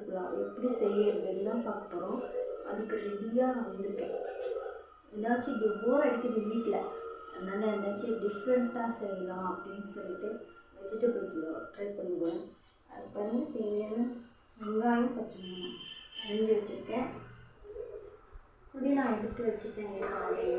புலாவ் எப்படி செய்யறதுன்னு தான் பார்க்க போகிறோம். அதுக்கு ரெடியாக நான் வந்திருக்கேன். ஏதாச்சும் இப்போ போர் அடிக்குது வீட்டில், அதனால் ஏதாச்சும் டிஃப்ரெண்ட்டாக செய்யலாம் அப்படின்னு சொல்லிட்டு வெஜிடபிள் புலாவ் ட்ரை பண்ணுவேன். அதுக்கு வந்து தேவையான வெங்காயம், பச்சை மிளகாய் அரிஞ்சு வச்சுருக்கேன். புதினா எடுத்து வச்சுட்டேன் ஏற்கனவே.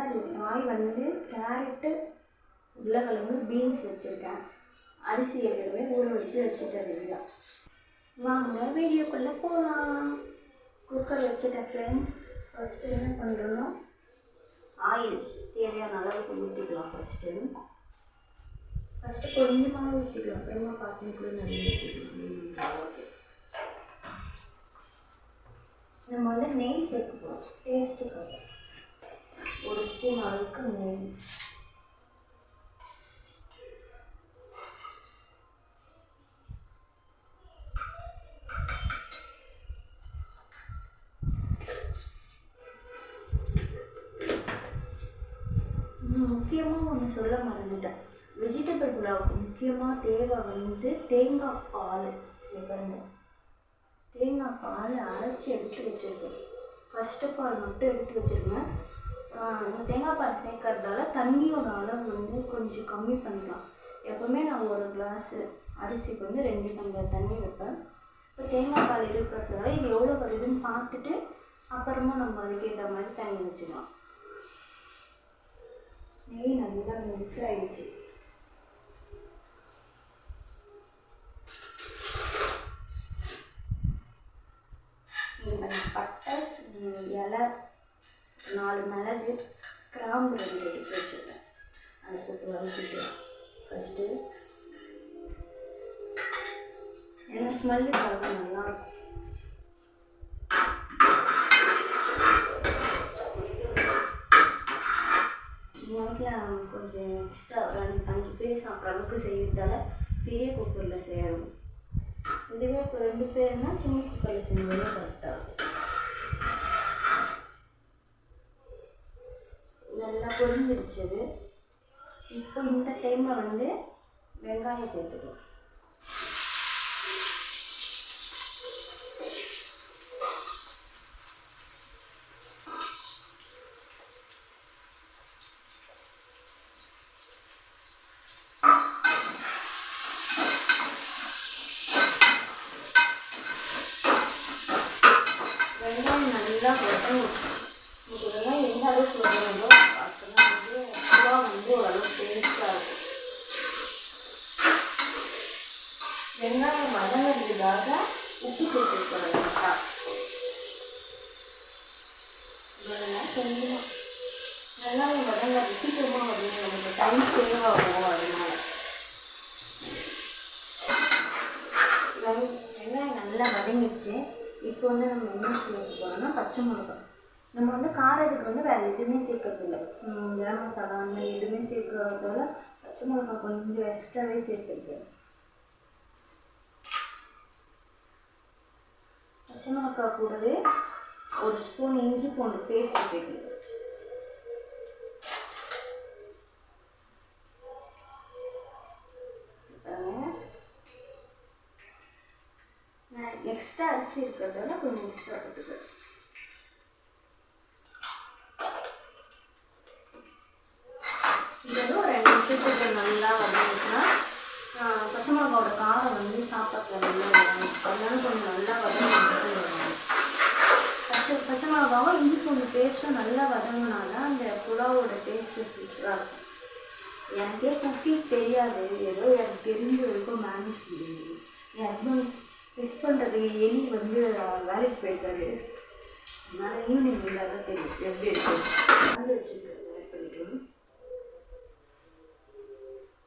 அது காய் வந்து கேரட்டு, உருளைக்கிழங்கு, பீன்ஸ் வச்சுருக்கேன். அரிசி எல்லாமே ஊற வச்சு வச்சுட்டேன் ரெடியாக. வாங்க வீடியோக்குள்ளே போகலாம். குக்கர் வச்சுட்டேன் ஃப்ரெண்ட்ஸ். ஃபஸ்ட்டு என்ன பண்ணுறோன்னா ஆயில் தேவையான அளவுக்கு ஊற்றிக்கலாம். ஃபஸ்ட்டு கொஞ்சமாக ஊற்றிக்கலாம், அப்புறமா பார்த்திங்கன்னா நிறைய ஊற்றிக்கலாம். நம்ம வந்து நெய் சேர்த்துக்கலாம் டேஸ்ட்டுக்காக. ஒரு ஸ்பூன் அளவுக்கு நெய். முக்கியமாக ஒன்று சொல்ல மறந்துட்டேன். வெஜிடபிள் புலாவுக்கு முக்கியமாக தேவை வந்து தேங்காய் பால். தேங்காய் பால் அரைச்சி எடுத்து வச்சுருக்கேன். ஃபஸ்ட்டு பால் மட்டும் எடுத்து வச்சுருக்கேன். தேங்காய் பால் சேர்க்கறதால தண்ணியோட அளவு வந்து கொஞ்சம் கம்மி பண்ணிக்கலாம். எப்போவுமே நான் ஒரு கிளாஸு அரிசிக்கு வந்து 2 டம்ளர் தண்ணி வைப்பேன். இப்போ தேங்காய் பால் இருக்கிறதால இது எவ்வளோ வருதுன்னு பார்த்துட்டு அப்புறமா நம்ம அதுக்கேற்ற மாதிரி தண்ணி வச்சுக்கலாம். நெய் நல்லா மிக்ஸ் ஆகிடுச்சு. பட்டை, இலை, 4 மிளகு, கிராம்பு 2 எடுத்து வச்சுருக்கேன். அதை போட்டு வதக்கிக்கலாம் ஃபஸ்ட்டு. ஏன்னா ஸ்மெல்லு பார்க்க நல்லாயிருக்கும். வீட்டில் கொஞ்சம் எக்ஸ்ட்ரா 5 பேர் சாப்பிட்ற அளவுக்கு செய்யறதால பெரிய குக்கரில் செய்யணும். இதுவே இப்போ 2 பேர்னா சின்ன குக்கரில் செஞ்சோம்னா கரெக்டாக இருக்கும். நல்லா பொரிஞ்சிருச்சது. இப்போ இந்த டைமில் வந்து வெங்காயம் சேர்த்துக்கலாம். வெங்காயம் நல்லா வதங்கணும். உங்களுக்கு வெங்காயம் எந்த அளவுக்கு வதங்கணுமோ அப்போதான் வந்து புலாவ் வந்து ஓரளவுக்கு டேஸ்ட்டாக இருக்கும். வெங்காயம் வதங்கிறதுக்காக உப்பு சேர்த்துருக்கணும். கரெக்டாக இதெல்லாம் கொஞ்சம் வெங்காயம் வதங்கிறது சீக்கிரமாக வதங்க நமக்கு டைம் சேவ் ஆகும். அதனால வெங்காயம் நல்லா வதங்கிடுச்சு. இப்போ வந்து நம்ம என்ன சேர்க்க போகிறோம்னா பச்சை மிளகாய். நம்ம வந்து காரத்துக்கு வந்து வேறு எதுவுமே சேர்க்கறதில்லை. கரம் மசாலா அந்த மாதிரி எதுவுமே சேர்க்கறதால பச்சை மிளகாய் கொஞ்சம் எக்ஸ்ட்ராவே சேர்த்துருக்கேன். பச்சை மிளகாய் கூடவே 1 ஸ்பூன் இஞ்சி பூண்டு பேஸ்ட் சேர்க்குறேன். எக்ஸ்ட்ரா அரிசி இருக்கிறதால கொஞ்சம் எக்ஸ்ட்ரா போட்டுக்கிறேன். இதெல்லாம் 2 நிமிஷத்துக்கு நல்லா வதங்கிச்சுன்னா பச்சை மிளகாவோட காரம் வந்து சாப்பாட்டில் நல்லா வரும். அதனால கொஞ்சம் நல்லா வதங்கிட்டு பச்சை மிளகாவும் இஞ்சி பூண்டு பேஸ்ட்டும் நல்லா வதங்கினால அந்த புலாவோட டேஸ்ட்டு சூப்பராக இருக்கும். எனக்கே குக்கீஸ் தெரியாது, ஏதோ எனக்கு தெரிஞ்ச வரைக்கும் மேனேஜ் பண்ணுது. என் ஹஸ்பண்ட் மிஸ் பண்ணுறது எலி வந்து வேலைக்கு போயிருக்காரு. அதனால் ஈவினிங் இல்லாத தெரியும் எப்படி இருக்கும். அது வச்சுருக்கேன் ஆட் பண்ணிக்கணும்.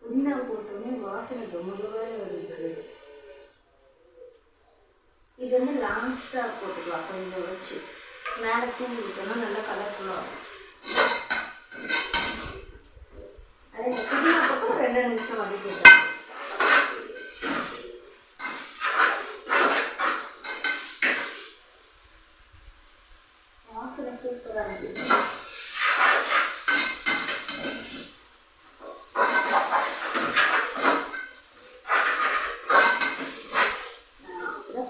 புதினா போட்டோன்னே வாசனை ரொம்பவே வருது. இது வந்து லாஸ்ட்டாக போட்டுக்கலாம். கொஞ்சம் வச்சு மேலே தூங்கி விட்டோம்னா நல்லா கலர்ஃபுல்லாக இருக்கும். அதே புதினா போட்டு 2 நிமிஷம் வதக்கிட்டேன். வாசனை சூப்பராக இருக்குது.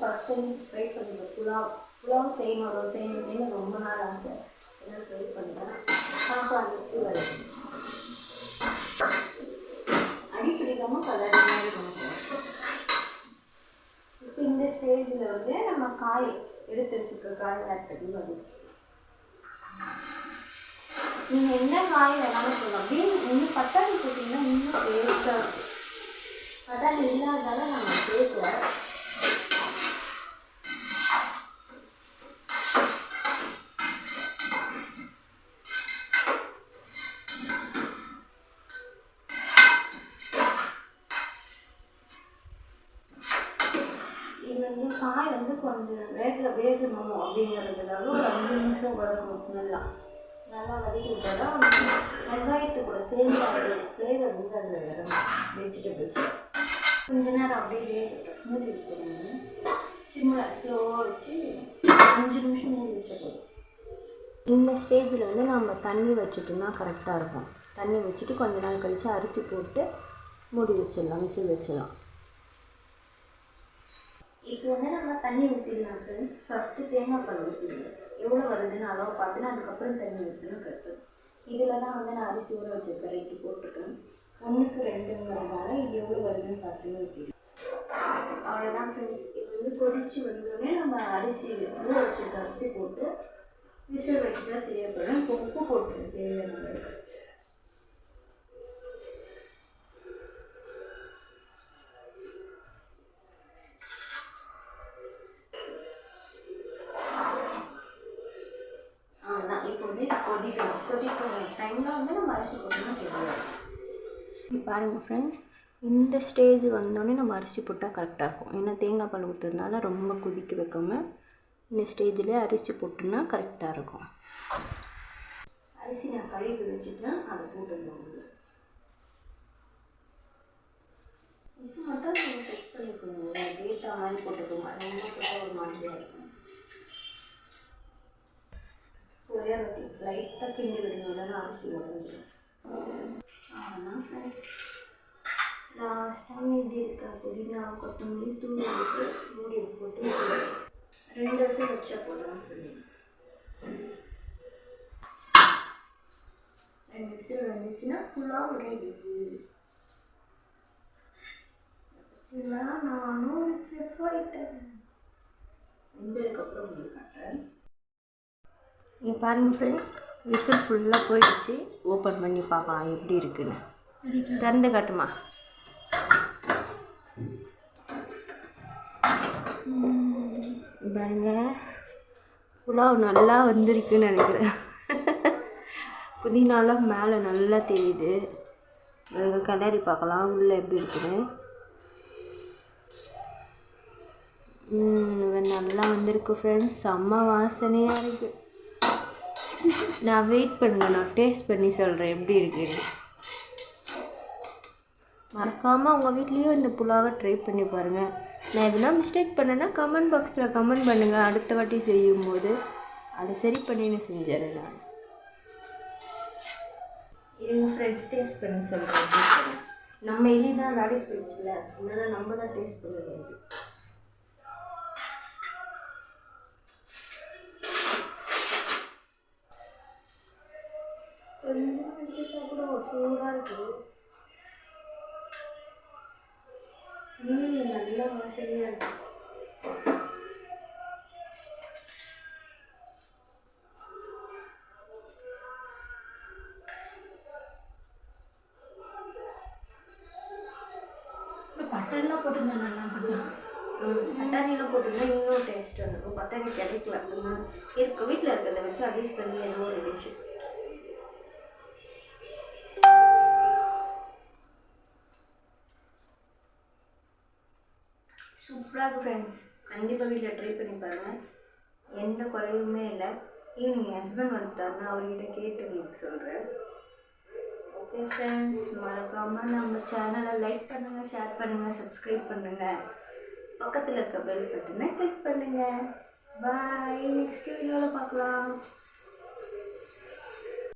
ஃபஸ்ட் டைம் ட்ரை பண்ணுங்கள். புலாவ் செய்யணும் ரொம்ப நாள் ஆகுது. எல்லாம் ட்ரை பண்ணுறேன். பார்க்கலாம் எப்படி வருது. அடிப்பிடிக்காமல் கலரியாக இருக்கணும். இப்போ இந்த ஸ்டேஜில் வந்து நம்ம காய் எடுத்து வச்சுருக்க காய் ஆட் பண்ணி வரும். நீங்கள் என்ன காய் வேணாலும் சொல்லலாம். அப்படின்னு இன்னும் பட்டாணி போட்டிங்கன்னா இன்னும் டேஸ்ட்டாக இருக்கும். பட்டாணி இல்லாததால நம்ம சேர்க்கல. இது வந்து காய் வந்து கொஞ்சம் வேகணும் அப்படிங்கிறதுக்காக ஒரு 5 நிமிஷம் வதக்கணும். நல்லா வதக்கி விட்டால் தான் வெங்காயத்து கூட சேர்ந்து அதோட ஃப்ளேவர் வந்து அதில் வரும். வெஜிடபிள்ஸ் கொஞ்ச நேரம் அப்படியே மூடி வச்சுருங்க. சிம்மில் ஸ்லோவாக வச்சு 5 நிமிஷம் மூடி வச்சிடணும். இந்த ஸ்டேஜில் வந்து நம்ம தண்ணி வச்சுட்டோம்னா கரெக்டாக இருக்கும். தண்ணி வச்சுட்டு கொஞ்ச நாள் கழித்து அரிசி போட்டு மூடி வச்சிடலாம், விசில் வச்சிடலாம். இப்போ வந்து நம்ம தண்ணி ஊற்றிடலாம் ஃப்ரெண்ட்ஸ். ஃபஸ்ட்டு தேங்காய் பால் ஊற்றிடலாம். எவ்வளோ வருதுன்னு அளவு பார்த்துன்னா அதுக்கப்புறம் தண்ணி ஊற்றணும் கரெக்டு. இதில் தான் வந்து நான் அரிசி ஊற வச்சுருக்கேன், ரைட்டு போட்டிருக்கேன். 1க்கு 2ங்கிறதுனால இது எவ்வளோ வருதுன்னு பார்த்துன்னு ஊற்றிடலாம். அவ்வளோதான் ஃப்ரெண்ட்ஸ். இது வந்து கொதித்து வந்தோடனே நம்ம அரிசி ஊற வச்சுருக்க அரிசி போட்டு விசில் வச்சுட்டா செய்யப்படும். இப்போ உப்பு போட்டுருங்க தேவையானவங்களுக்கு. இப்போ வந்து கொதிக்கிற டைமில் வந்து நம்ம அரிசி போட்டோம்னா செய்யலாம். பாருங்கள் ஃப்ரெண்ட்ஸ், இந்த ஸ்டேஜ் வந்தோடனே நம்ம அரிசி போட்டால் கரெக்டாக இருக்கும். ஏன்னா தேங்காய் பால் ஊற்றுறதுனால ரொம்ப கொதிக்க வைக்காமல் இந்த ஸ்டேஜில் அரிசி போட்டோம்னா கரெக்டாக இருக்கும். அரிசி நான் கழுவி வச்சுட்டேன், அதை போட்டுருந்தோம். இது மட்டும் நீங்கள் செக் பண்ணிக்கோங்க. டேட்டா மாதிரி போட்டுக்கோங்க. ரொம்ப போட்டால் ஒரு மாதிரியாக இருக்கும். ஒரே வாட்டி லைட்டாக கிண்டி விடுங்க, அரிசி உடஞ்சிடும். ஆனால் ஃப்ரெண்ட்ஸ் லாஸ்ட்டாக மீதி இருக்க புதினா கொத்தமல்லி தூள் போட்டு மூடி போட்டு 2 வருஷம் வச்சா போதும். சொல்லி 2 விசில் வந்துச்சுன்னா புலாவ் ரெடி. இதெல்லாம் நானும் செஃப் ஆகிட்டேன். வெந்ததுக்கப்புறம் உங்களுக்கு காட்டுறேன். இங்கே பாருங்கள் ஃப்ரெண்ட்ஸ், விசில் ஃபுல்லாக போயிடுச்சு. ஓப்பன் பண்ணி பார்க்கலாம் எப்படி இருக்குன்னு. திறந்து காட்டுமா? பாருங்க, புலாவ் நல்லா வந்திருக்குன்னு நினைக்கிறேன். புதினாலாம் மேலே நல்லா தெரியுது. கிளறி பார்க்கலாம் உள்ளே எப்படி இருக்குன்னு. நல்லா வந்திருக்கு ஃப்ரெண்ட்ஸ். செம்ம வாசனையாக இருக்குது. நான் வெயிட் பண்ணுங்கள், நான் டேஸ்ட் பண்ணி சொல்கிறேன் எப்படி இருக்குன்னு. மறக்காமல் உங்கள் வீட்லேயும் இந்த புலாவை ட்ரை பண்ணி பாருங்கள். நான் எதுனா மிஸ்டேக் பண்ணேன்னா கமெண்ட் பாக்ஸில் கமெண்ட் பண்ணுங்கள். அடுத்த வாட்டி செய்யும்போது அதை சரி பண்ணின்னு செஞ்சிடறேன் நான். எங்கள் ஃப்ரெண்ட்ஸ் டேஸ்ட் பண்ணி சொல்கிறேன். நம்ம எலி தான் விளையாடி போயிடுச்சுல, அதனால் நம்ம தான் டேஸ்ட் பண்ண வேண்டியது. கொஞ்சம் எடுத்து சாப்பிடுவோம். சூடாக இருக்குது. நல்லா வாசனையாக இருக்குது. பட்டாணிலாம் போட்டுருந்தா நல்லா இருக்கும். பட்டாணிலாம் போட்டுருந்தா இன்னும் டேஸ்ட் வந்துடும். பட்டாணி கிடைக்கல, இருக்க வீட்டில் இருக்கிறத வச்சு அட்ஜஸ்ட் பண்ணி ஏதோ ஒரு டிஷ்ஷு. சூப்பராக இருக்குது ஃப்ரெண்ட்ஸ். கண்டிப்பாக வீட்டில் ட்ரை பண்ணி பாருங்கள். எந்த குறையுமே இல்லை. ஈவினிங் என் ஹஸ்பண்ட் வந்துட்டாருன்னா அவர்கிட்ட கேட்டு உங்களுக்கு சொல்கிறேன். ஓகே ஃப்ரெண்ட்ஸ், மறக்காமல் நம்ம சேனலை லைக் பண்ணுங்கள், ஷேர் பண்ணுங்கள், சப்ஸ்கிரைப் பண்ணுங்கள். பக்கத்தில் இருக்க பெல் பட்டனை கிளிக் பண்ணுங்கள். பாய். நெக்ஸ்ட் வீடியோவில் பார்க்கலாம்.